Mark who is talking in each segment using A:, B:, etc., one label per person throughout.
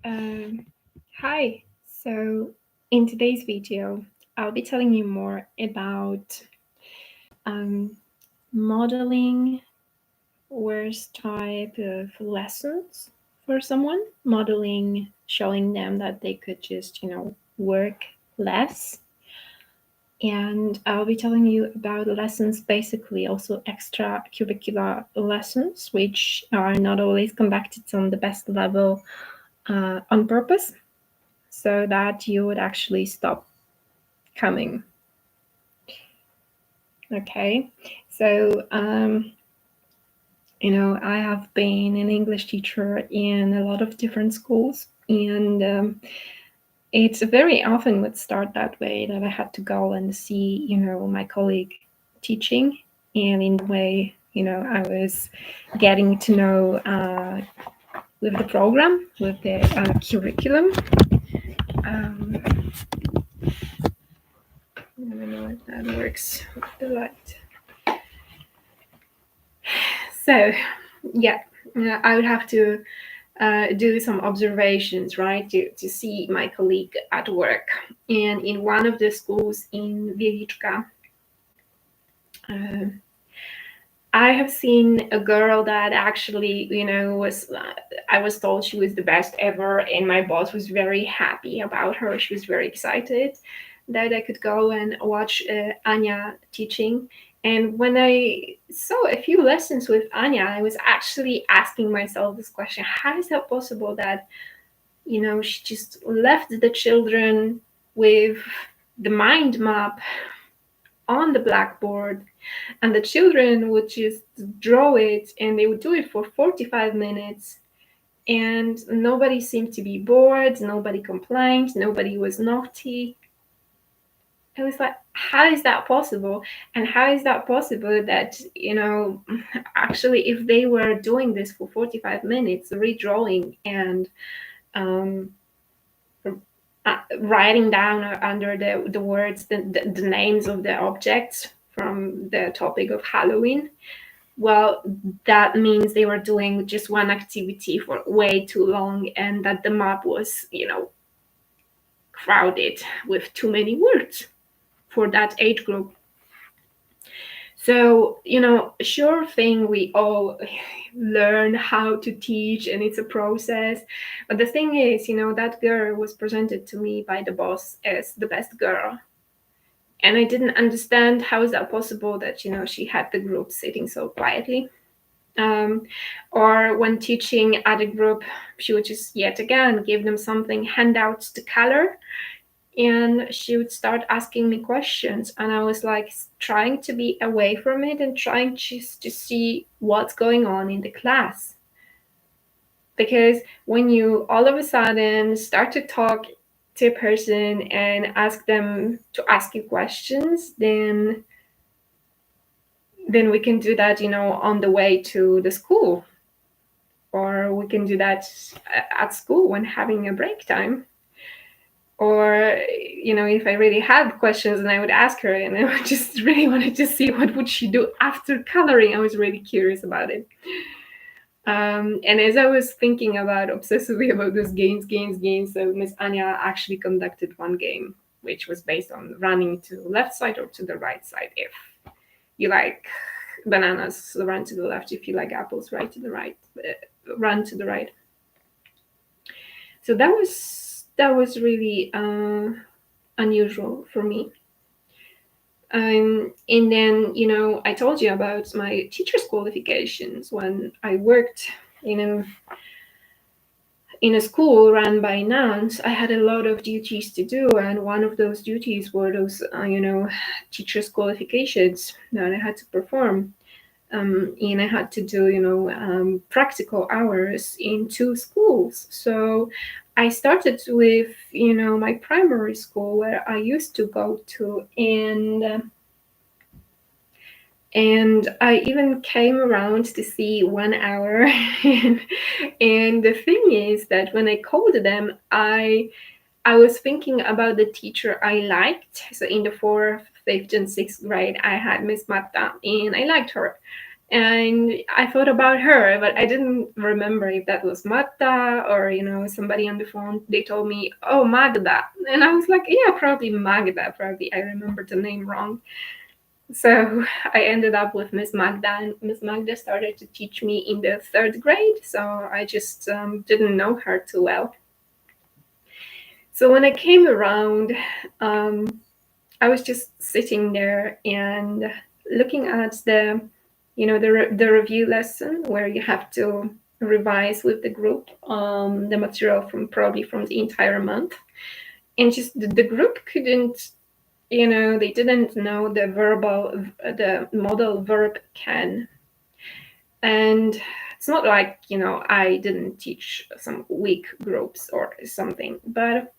A: Um, Hi. So, in today's video, I'll be telling you more about um, modeling worst type of lessons for someone, modeling, showing them that they could just, work less. And I'll be telling you about lessons, basically also extracurricular lessons, which are not always conducted on the best level on purpose, so that you would actually stop coming. Okay, so I have been an English teacher in a lot of different schools, and it's very often would start that way, that I had to go and see, my colleague teaching, and in the way, I was getting to know with the program, with the curriculum. Um, I don't know if that works with the light. So, yeah, I would have to do some observations, right, to see my colleague at work. And in one of the schools in Wieliczka, uh, I have seen a girl that actually, I was told she was the best ever, and my boss was very happy about her. She was very excited that I could go and watch Anya teaching. And when I saw a few lessons with Anya, I was actually asking myself this question: how is that possible that, she just left the children with the mind map on the blackboard, and the children would just draw it, and they would do it for 45 minutes, and nobody seemed to be bored, nobody complained, nobody was naughty. I was like, how is that possible? And how is that possible that, actually, if they were doing this for 45 minutes, redrawing and um, writing down under the words the names of the objects from the topic of Halloween, well, that means they were doing just one activity for way too long, and that the map was, crowded with too many words for that age group. So, sure thing, we all learn how to teach, and it's a process. But the thing is, that girl was presented to me by the boss as the best girl. And I didn't understand how is that possible that, she had the group sitting so quietly. Or when teaching at a group, she would just yet again give them something, handouts to color, and she would start asking me questions, and I was like trying to be away from it and trying just to see what's going on in the class. Because when you all of a sudden start to talk to a person and ask them to ask you questions, then we can do that, on the way to the school, or we can do that at school when having a break time. Or, if I really had questions, and I would ask her, and I would just really wanted to see what would she do after coloring. I was really curious about it. And as I was thinking about obsessively about those games, so Miss Anya actually conducted one game, which was based on running to the left side or to the right side. If you like bananas, run to the left. If you like apples, right to the right, run to the right. So that was really unusual for me. And then, I told you about my teacher's qualifications. When I worked in a school run by nuns, I had a lot of duties to do, and one of those duties were those, teacher's qualifications that I had to perform. And I had to do, practical hours in two schools. So I started with, my primary school where I used to go to, and I even came around to see 1 hour. And the thing is that when I called them, I was thinking about the teacher I liked. So in the fourth, fifth, and sixth grade, I had Miss Marta, and I liked her. And I thought about her, but I didn't remember if that was Magda or, somebody on the phone. They told me, oh, Magda. And I was like, yeah, probably Magda. Probably I remembered the name wrong. So I ended up with Miss Magda, and Miss Magda started to teach me in the 3rd grade. So I just didn't know her too well. So when I came around, I was just sitting there and looking at the review lesson where you have to revise with the group the material from the entire month, and just the group couldn't, they didn't know the modal verb can. And it's not like, I didn't teach some weak groups or something, but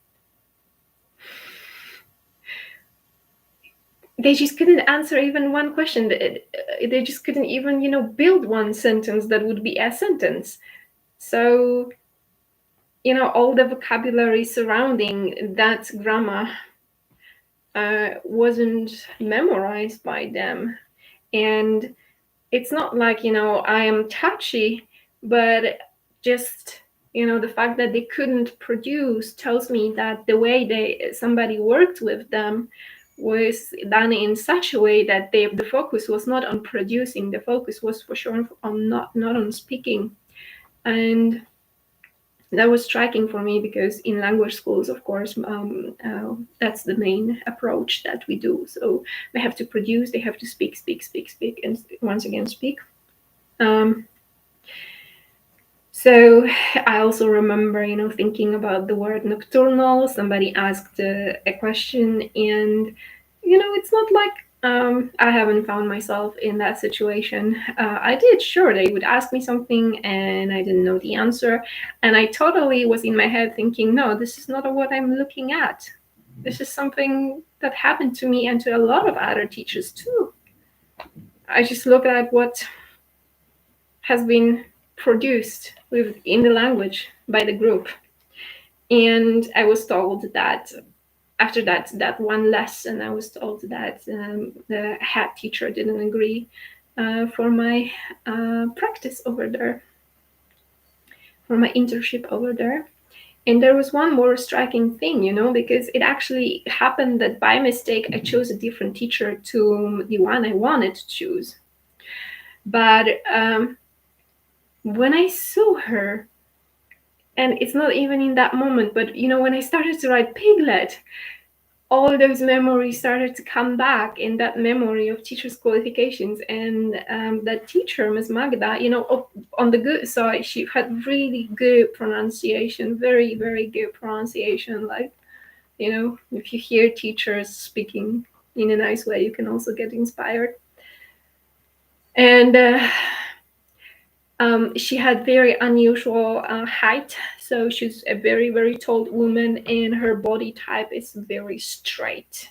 A: they just couldn't answer even one question. They just couldn't even, build one sentence that would be a sentence. So, all the vocabulary surrounding that grammar wasn't memorized by them. And it's not like, I am touchy, but just, the fact that they couldn't produce tells me that the way somebody worked with them was done in such a way that the focus was not on producing, the focus was for sure on not on speaking. And that was striking for me, because in language schools, of course, that's the main approach that we do. So they have to produce, they have to speak, and once again speak. So I also remember, thinking about the word nocturnal. Somebody asked a question, and it's not like I haven't found myself in that situation. I did, sure. They would ask me something, and I didn't know the answer, and I totally was in my head thinking, no, this is not what I'm looking at. This is something that happened to me and to a lot of other teachers too. I just look at what has been produced in the language by the group. And I was told that after that one lesson, I was told that the head teacher didn't agree for my practice over there, for my internship over there. And there was one more striking thing, because it actually happened that by mistake I chose a different teacher to the one I wanted to choose. But when I saw her, and it's not even in that moment, but when I started to write Piglet, all those memories started to come back, in that memory of teachers' qualifications. And that teacher, Ms. Magda, on the good side, she had really good pronunciation, very, very good pronunciation. Like, if you hear teachers speaking in a nice way, you can also get inspired. And she had very unusual height. So she's a very, very tall woman, and her body type is very straight.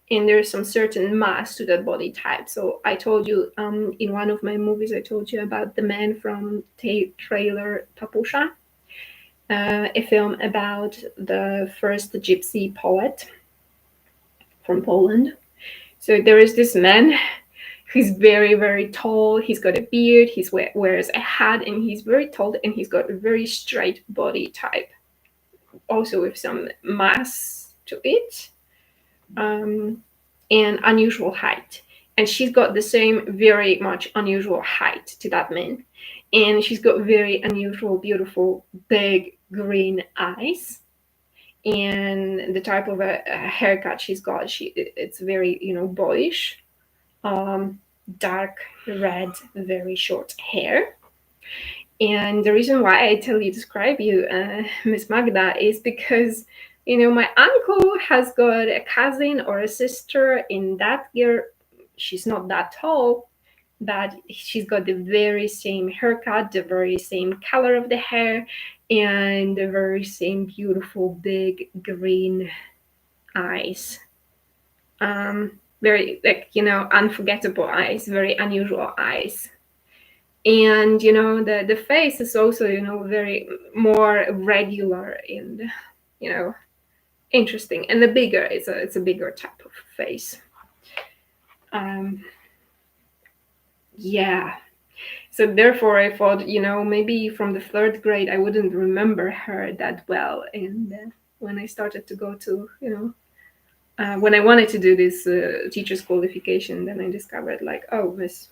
A: And there's some certain mass to that body type. So I told you in one of my movies, I told you about the man from trailer Papusha, a film about the first gypsy poet from Poland. So there is this man. He's very, very tall. He's got a beard. He wears a hat, and he's very tall, and he's got a very straight body type, also with some mass to it, and unusual height. And she's got the same very much unusual height to that man. And she's got very unusual, beautiful, big green eyes. And the type of a haircut she's got, it's very, boyish. Dark red, very short hair. And the reason why I describe you, Miss Magda, is because my uncle has got a cousin or a sister in that year. She's not that tall, but she's got the very same haircut, the very same color of the hair, and the very same beautiful big green eyes. Very unforgettable eyes, very unusual eyes. And the face is also very more regular and interesting, and the bigger it's a bigger type of face. Yeah. So therefore, I thought, maybe from the third grade, I wouldn't remember her that well. And when I started to go to, when I wanted to do this teacher's qualification, then I discovered, like, oh, Miss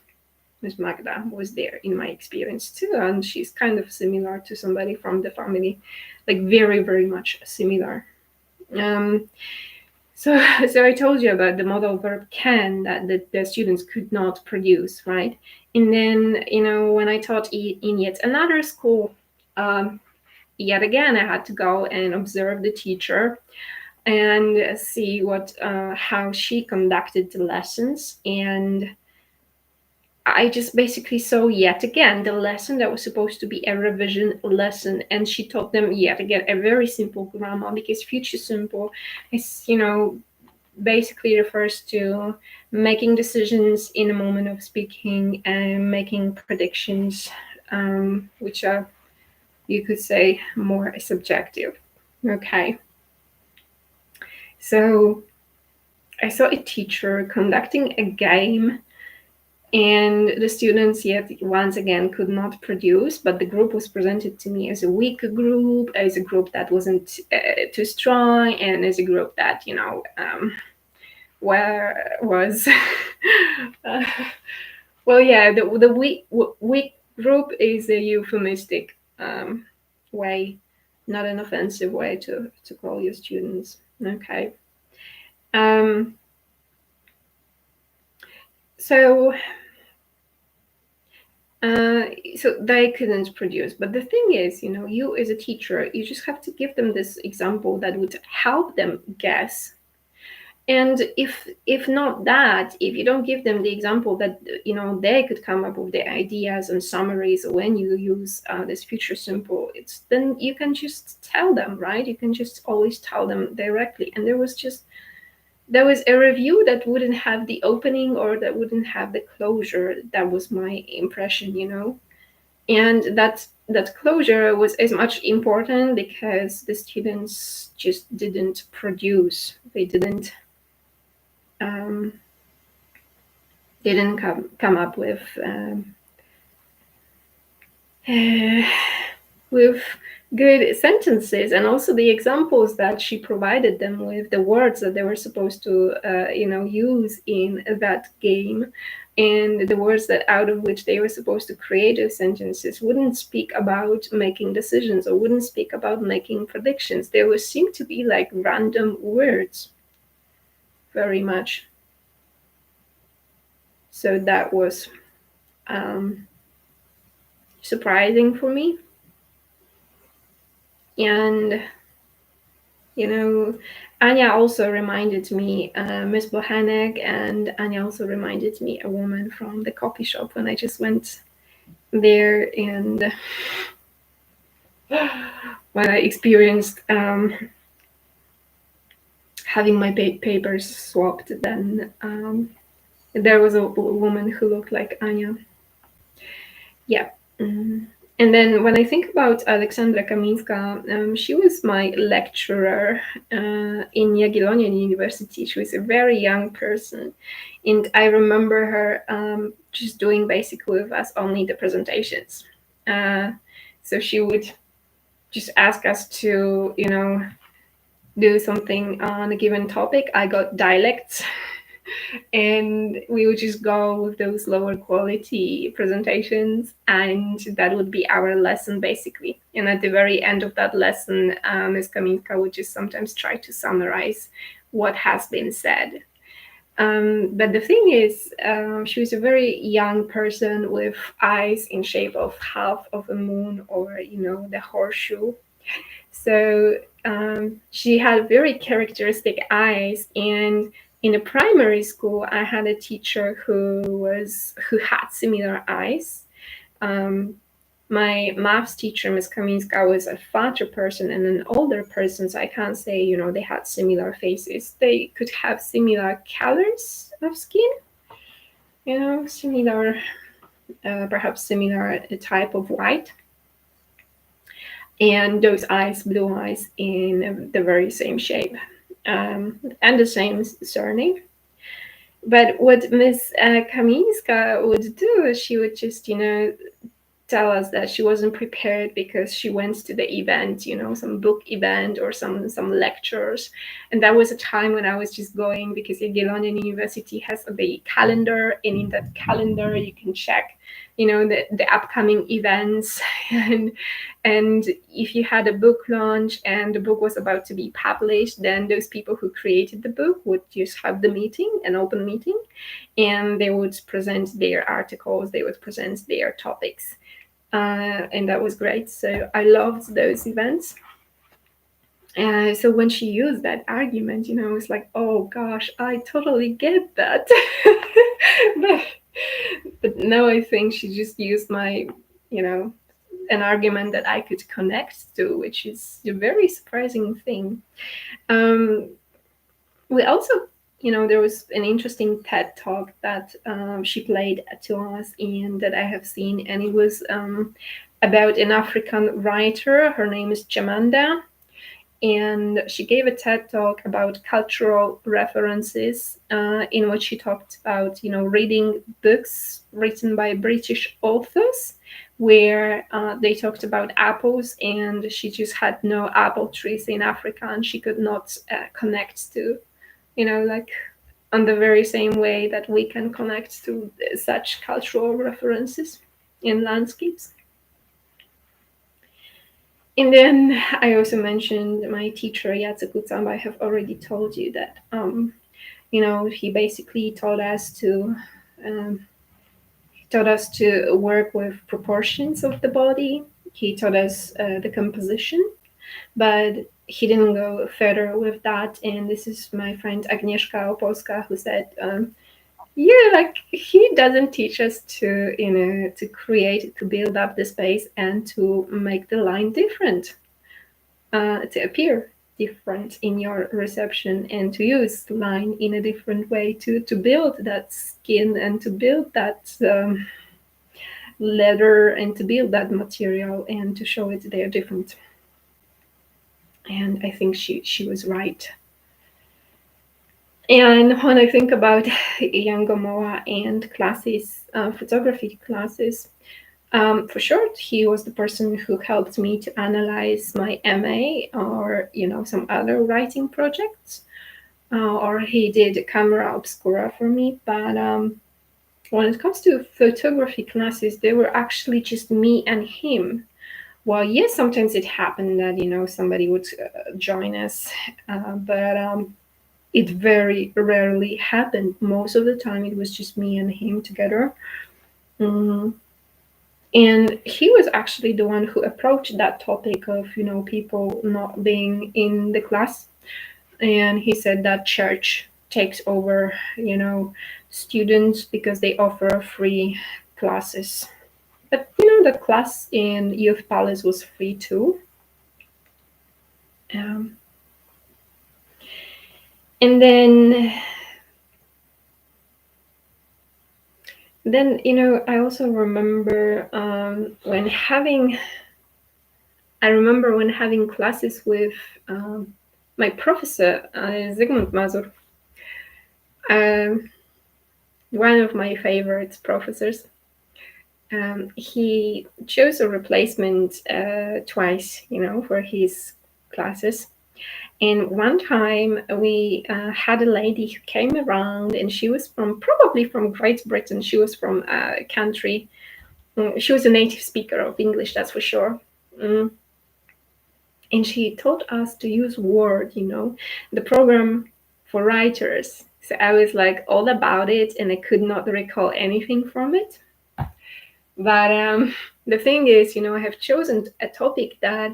A: Magda was there in my experience too, and she's kind of similar to somebody from the family, like very, very much similar. Um, so, so I told you about the modal verb can that the students could not produce, right? And then, when I taught in yet another school, um, yet again, I had to go and observe the teacher and see how she conducted the lessons. And I just basically saw yet again the lesson that was supposed to be a revision lesson, and she taught them yet again a very simple grammar, because future simple is, basically refers to making decisions in a moment of speaking and making predictions, which are, you could say, more subjective. Okay. So I saw a teacher conducting a game, and the students yet once again could not produce, but the group was presented to me as a weak group, as a group that wasn't too strong, and as a group that, where was uh, well, yeah, the weak group is a euphemistic way, not an offensive way to call your students. Okay. um so uh, so they couldn't produce. But the thing is, you as a teacher, you just have to give them this example that would help them guess. And if not that, if you don't give them the example that, they could come up with the ideas and summaries when you use this future simple, it's then you can just tell them, right? You can just always tell them directly. And there was a review that wouldn't have the opening, or that wouldn't have the closure. That was my impression. And that closure was as much important because the students just didn't produce. Um, they didn't come up uh, with good sentences. And also the examples that she provided them with, the words that they were supposed to use in that game, and the words that out of which they were supposed to create those sentences, wouldn't speak about making decisions, or wouldn't speak about making predictions. They would seem to be like random words, very much. So that was um, surprising for me. And Anya also reminded me, Miss Bohanek, and Anya also reminded me a woman from the coffee shop when I just went there, and when I experienced having my papers swapped, then there was a woman who looked like Anya. Yeah. And then when I think about Aleksandra Kaminska, she was my lecturer in Jagiellonian University. She was a very young person, and I remember her just doing basically with us only the presentations. So she would just ask us to, do something on a given topic. I got dialects. And we would just go with those lower quality presentations, and that would be our lesson basically. And at the very end of that lesson, Ms. Kaminska would just sometimes try to summarize what has been said. But the thing is, she was a very young person with eyes in shape of half of a moon, or the horseshoe. So she had very characteristic eyes. And in a primary school, I had a teacher who had similar eyes. My maths teacher, Ms. Kaminska, was a fatter person and an older person, so I can't say, they had similar faces. They could have similar colors of skin, similar, perhaps similar type of white. And those eyes, blue eyes, in the very same shape, and the same surname. But what Miss Kaminska would do, she would just, tell us that she wasn't prepared because she went to the event, some book event or some lectures. And that was a time when I was just going because Jagiellonian University has the calendar, and in that calendar you can check, the upcoming events. And if you had a book launch and the book was about to be published, then those people who created the book would just have the meeting, an open meeting, and they would present their articles, they would present their topics, and that was great. So I loved those events. So when she used that argument, I was like, oh gosh, I totally get that. but, but now I think she just used my, an argument that I could connect to, which is a very surprising thing. Um, we also, there was an interesting TED talk that she played to us and that I have seen, and it was about an African writer. Her name is Jamanda, and she gave a TED talk about cultural references, in which she talked about, reading books written by British authors, where they talked about apples, and she just had no apple trees in Africa, and she could not connect to, like on the very same way that we can connect to such cultural references in landscapes. And then I also mentioned my teacher Jacek Kutsamba. I have already told you that he basically um, taught us to work with proportions of the body. He taught us the composition, but he didn't go further with that. And this is my friend Agnieszka Opolska who said, yeah, like he doesn't teach us to, to create, to build up the space and to make the line different, to appear different in your reception, and to use line in a different way to build that skin and to build that leather and to build that material and to show it they're different. And I think she was right. And when I think about Yangomoa and classes, photography classes, for sure, he was the person who helped me to analyze my MA or, some other writing projects, or he did camera obscura for me. But when it comes to photography classes, they were actually just me and him. Well, yes, sometimes it happened that, somebody would join us, but it very rarely happened. Most of the time, it was just me and him together. Mm. And he was actually the one who approached that topic of, people not being in the class. And he said that church takes over, students because they offer free classes. But, the class in Youth Palace was free too. Um, and then, I also remember I remember when having classes with my professor, Zygmunt Mazur, um, one of my favorite professors. He chose a replacement twice, for his classes. And one time we had a lady who came around, and she was probably from Great Britain. She was from a country. She was a native speaker of English, that's for sure. And she taught us to use Word, the program for writers. So I was like all about it, and I could not recall anything from it. But the thing is, I have chosen a topic that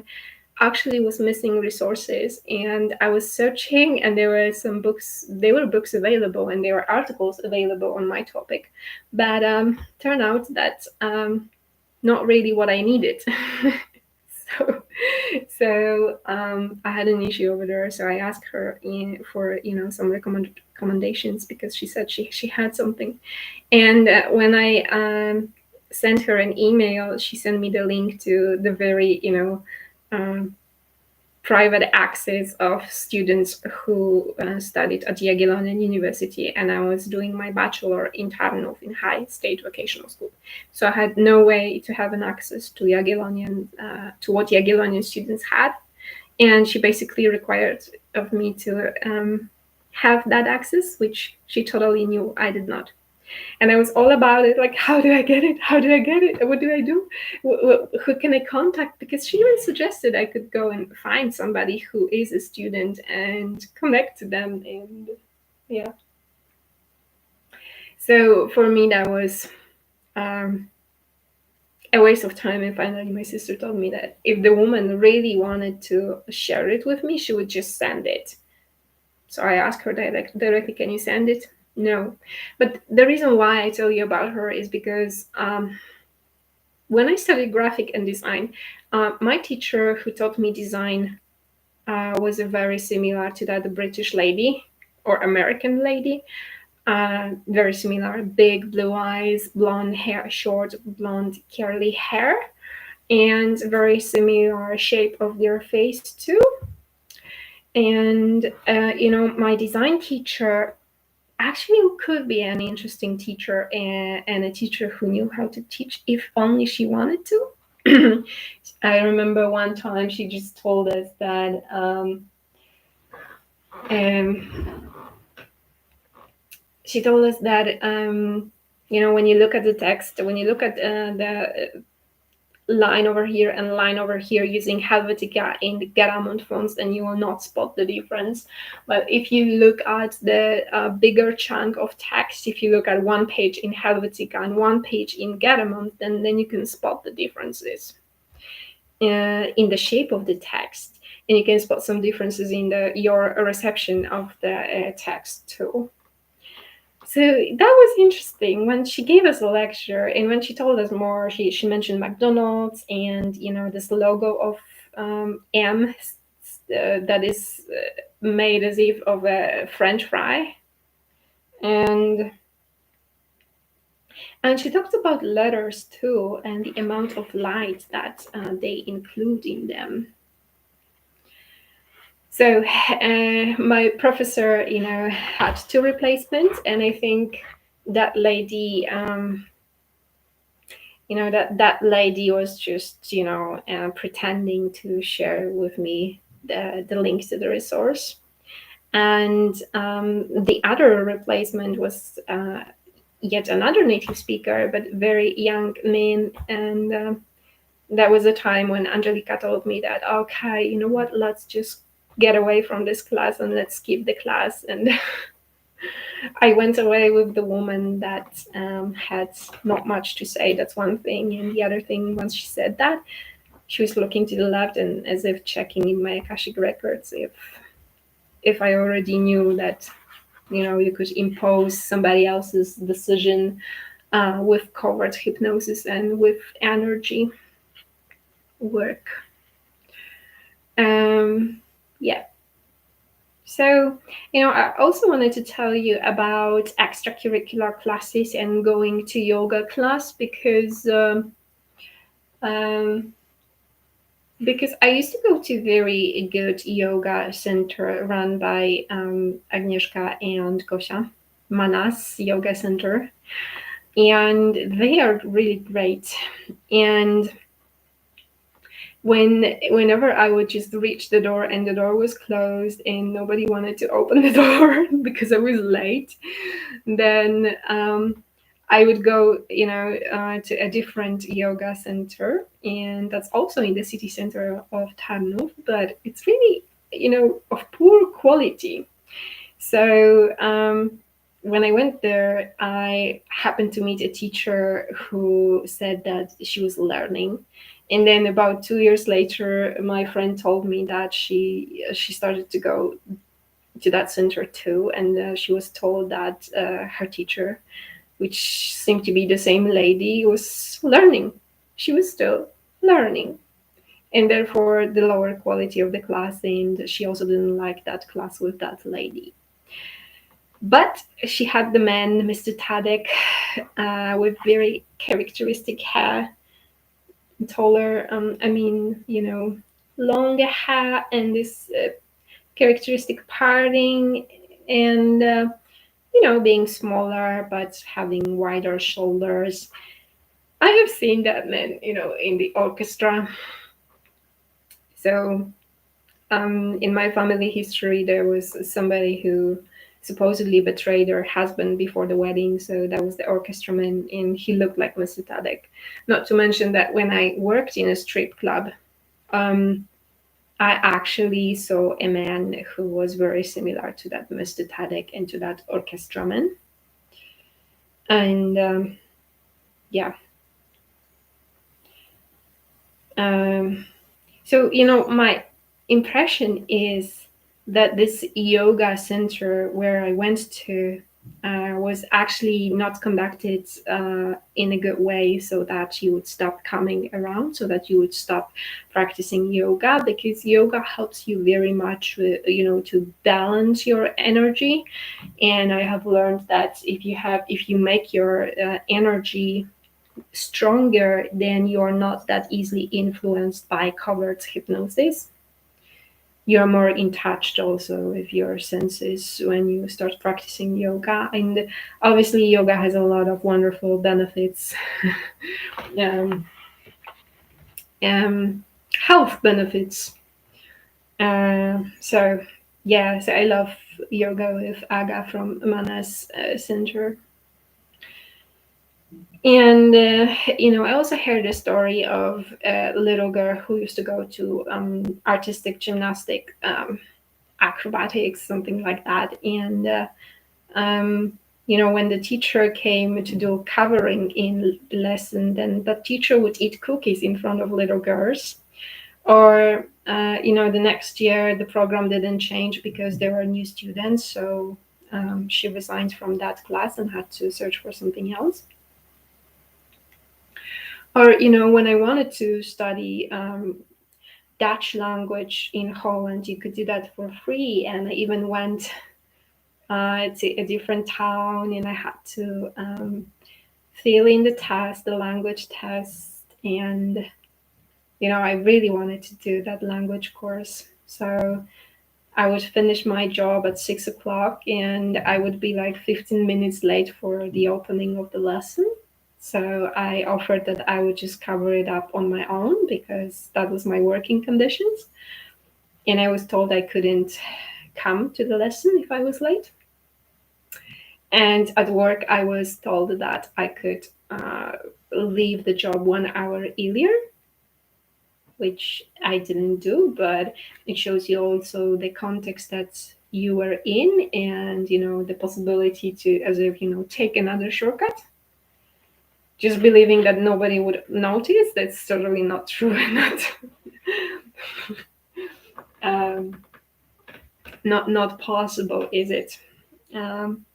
A: actually was missing resources, and I was searching, and there were some books. There were books available, and there were articles available on my topic, but turned out that not really what I needed. so I had an issue over there. So I asked her for some recommendations, because she said she had something, and when I sent her an email, she sent me the link to the very um, private access of students who studied at Jagiellonian University, and I was doing my bachelor in Tarnów in high state vocational school. So I had no way to have an access to Jagiellonian, to what Jagiellonian students had, and she basically required of me to have that access, which she totally knew I did not. And I was all about it, like, how do I get it? How do I get it? What do I do? Who can I contact? Because she even suggested I could go and find somebody who is a student and connect to them. And yeah. So for me, that was a waste of time. And finally, my sister told me that if the woman really wanted to share it with me, she would just send it. So I asked her directly, can you send it? No. But the reason why I tell you about her is because when I studied graphic and design, my teacher who taught me design was very similar to that British lady or American lady. Very similar, big blue eyes, blonde hair, short blonde curly hair, and very similar shape of their face too. And my design teacher actually could be an interesting teacher, and a teacher who knew how to teach if only she wanted to. I remember one time she just told us that she told us that when you look at the text, when you look at the line over here and line over here using Helvetica in the Garamond fonts, then you will not spot the difference. But if you look at the bigger chunk of text, if you look at one page in Helvetica and one page in Garamond, then you can spot the differences in the shape of the text, and you can spot some differences in your reception of the text too. So that was interesting when she gave us a lecture, and when she told us more, she mentioned McDonald's and this logo of M that is made as if of a French fry, and she talked about letters too and the amount of light that they include in them. So my professor, had two replacements, and I think that lady, that lady was just, pretending to share with me the link to the resource. And the other replacement was yet another native speaker, but very young man. And that was a time when Angelica told me that, okay, you know what, let's just get away from this class and let's skip the class. And I went away with the woman that had not much to say. That's one thing. And the other thing, once she said that, she was looking to the left and as if checking in my Akashic records if I already knew that, you could impose somebody else's decision with covert hypnosis and with energy work. Yeah. So, I also wanted to tell you about extracurricular classes and going to yoga class because I used to go to very good yoga center run by Agnieszka and Gosia, Manas Yoga Center, and they are really great. And whenever I would just reach the door and the door was closed and nobody wanted to open the door because I was late, then I would go, to a different yoga center, and that's also in the city center of Tarnów, but it's really, of poor quality. So when I went there, I happened to meet a teacher who said that she was learning. And then about 2 years later, my friend told me that she started to go to that center too, and she was told that her teacher, which seemed to be the same lady, was learning. She was still learning, and therefore the lower quality of the class, and she also didn't like that class with that lady. But she had the man, Mr. Tadek, with very characteristic hair, taller. long hat and this characteristic parting, and being smaller but having wider shoulders. I have seen that man, in the orchestra. So in my family history, there was somebody who supposedly betrayed her husband before the wedding. So that was the orchestraman, and he looked like Mr. Tadek. Not to mention that when I worked in a strip club, um, I actually saw a man who was very similar to that Mr. Tadek and to that orchestraman. And yeah, um, so my impression is that this yoga center where I went to was actually not conducted in a good way, so that you would stop coming around, so that you would stop practicing yoga, because yoga helps you very much with, to balance your energy. And I have learned that if you make your energy stronger, then you're not that easily influenced by covert hypnosis. You're more in touch also with your senses when you start practicing yoga. And obviously, yoga has a lot of wonderful benefits, um, health benefits. So, yeah, so I love yoga with Aga from Manas Center. And I also heard a story of a little girl who used to go to artistic gymnastic, acrobatics, something like that. And when the teacher came to do covering in lesson, then the teacher would eat cookies in front of little girls. Or the next year the program didn't change because there were new students, so she resigned from that class and had to search for something else. Or when I wanted to study Dutch language in Holland, you could do that for free, and I even went to a different town, and I had to fill in the test, the language test. And I really wanted to do that language course, so I would finish my job at 6 o'clock, and I would be like 15 minutes late for the opening of the lesson. So I offered that I would just cover it up on my own because that was my working conditions. And I was told I couldn't come to the lesson if I was late. And at work, I was told that I could leave the job 1 hour earlier, which I didn't do, but it shows you also the context that you were in, and the possibility to, as if take another shortcut. Just believing that nobody would notice, that's totally not true. um, not possible, is it? Um,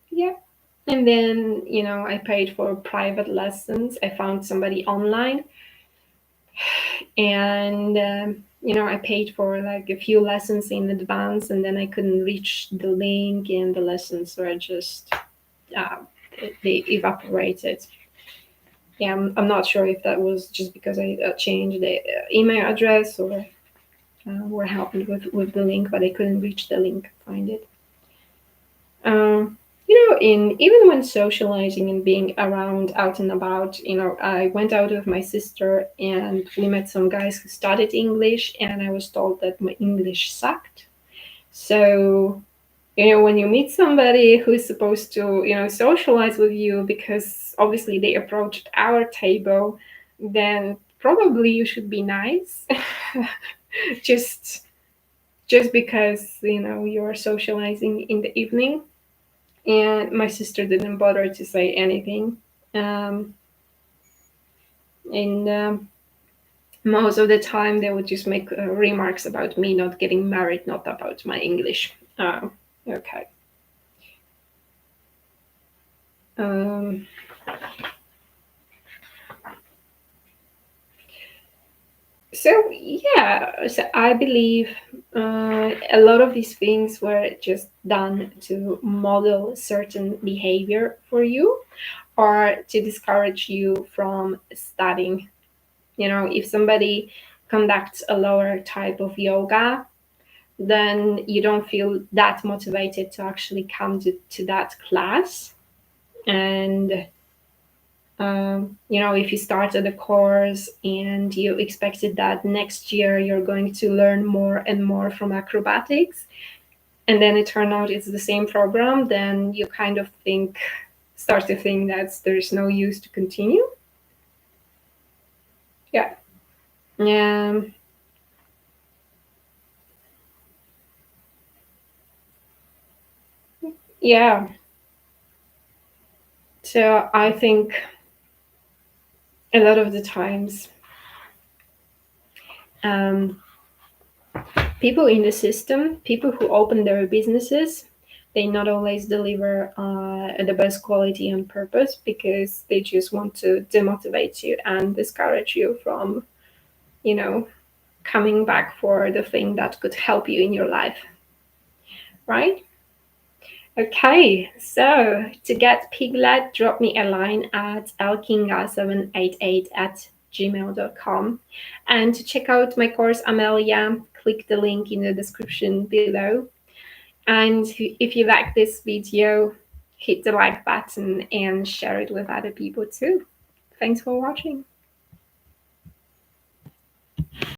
A: yeah. And then I paid for private lessons. I found somebody online, and I paid for like a few lessons in advance, and then I couldn't reach the link, and the lessons were just uh, they evaporated. Yeah, I'm not sure if that was just because I changed the email address, or what happened with the link, but I couldn't reach the link, find it. In even when socializing and being around, out and about, I went out with my sister and we met some guys who studied English, and I was told that my English sucked. So when you meet somebody who's supposed to socialize with you, because obviously they approached our table, then probably you should be nice. just because you're socializing in the evening. And my sister didn't bother to say anything. And most of the time they would just make remarks about me not getting married, not about my English. Okay. um, so yeah, so I believe a lot of these things were just done to model certain behavior for you, or to discourage you from studying. If somebody conducts a lower type of yoga, then you don't feel that motivated to actually come to that class. And if you started a course and you expected that next year you're going to learn more and more from acrobatics, and then it turned out it's the same program, then you kind of start to think that there's no use to continue. Yeah. Um, yeah. So I think a lot of the times, um, people in the system, people who open their businesses, they not always deliver the best quality on purpose, because they just want to demotivate you and discourage you from, you know, coming back for the thing that could help you in your life, right? Okay, so to get Piglet, drop me a line at lkinga788 at gmail.com. And to check out my course, Amelia, click the link in the description below. And if you like this video, hit the like button and share it with other people too. Thanks for watching.